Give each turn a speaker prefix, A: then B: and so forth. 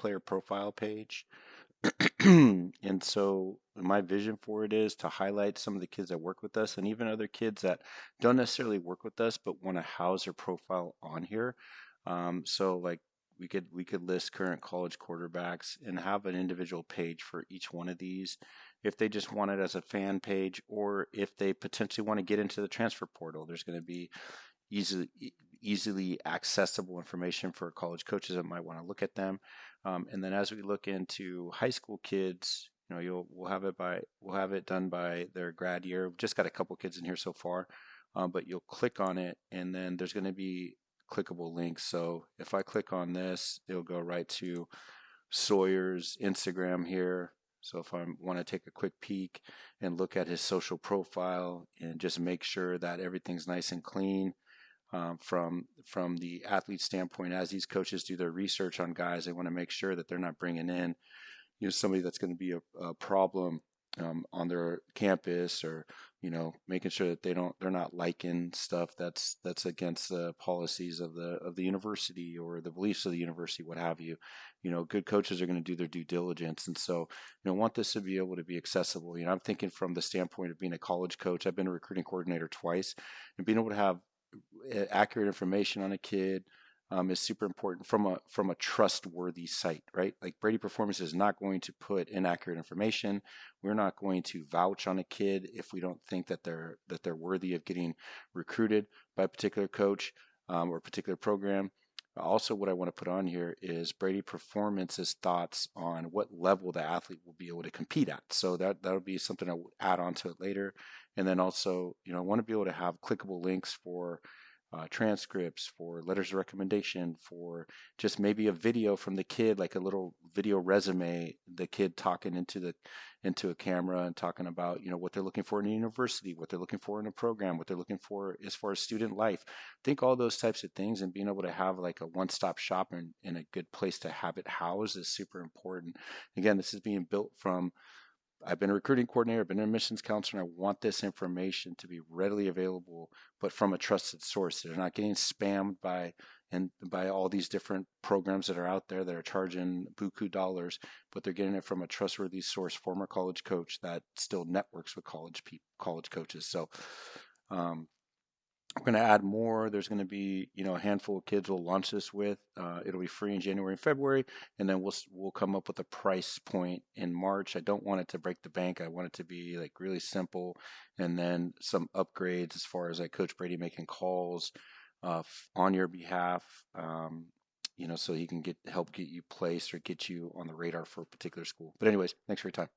A: player profile page. And so my vision for it is to highlight some of the kids that work with us and even other kids that don't necessarily work with us but want to house their profile on here. So like we could list current college quarterbacks and have an individual page for each one of these if they just want it as a fan page, or if they potentially want to get into the transfer portal. There's going to be easily easily accessible information for college coaches that might want to look at them. And then as we look into high school kids, we'll have it done by their grad year. We've just got a couple kids in here so far, but you'll click on it, and then there's going to be clickable links. So if I click on this, it'll go right to Sawyer's Instagram here. So if I want to take a quick peek and look at his social profile and just make sure that everything's nice and clean, from the athlete standpoint, as these coaches do their research on guys, they want to make sure that they're not bringing in, somebody that's going to be a problem on their campus, or making sure that they're not liking stuff that's against the policies of the university or the beliefs of the university, what have you. Good coaches are going to do their due diligence, and so want this to be able to be accessible. I'm thinking from the standpoint of being a college coach. I've been a recruiting coordinator twice, and being able to have accurate information on a kid is super important from a trustworthy site, right? Like Brady Performance is not going to put inaccurate information. We're not going to vouch on a kid if we don't think that they're worthy of getting recruited by a particular coach or a particular program. Also, what I want to put on here is Brady Performance's thoughts on what level the athlete will be able to compete at. So that'll be something I will add on to it later. And then also, I want to be able to have clickable links for transcripts, for letters of recommendation, for just maybe a video from the kid, like a little video resume, the kid talking into a camera and talking about what they're looking for in a university, what they're looking for in a program, what they're looking for as far as student life. Think all those types of things, and being able to have like a one-stop shop and a good place to have it housed is super important. Again, this is being built from, I've been a recruiting coordinator, I've been an admissions counselor, and I want this information to be readily available, but from a trusted source. They're not getting spammed by all these different programs that are out there that are charging buku dollars, but they're getting it from a trustworthy source, former college coach that still networks with college coaches. So we're going to add more. There's going to be, a handful of kids we'll launch this with. It'll be free in January and February, and then we'll come up with a price point in March. I don't want it to break the bank. I want it to be like really simple, and then some upgrades as far as like Coach Brady making calls on your behalf. So he can help get you placed or get you on the radar for a particular school. But anyways, thanks for your time.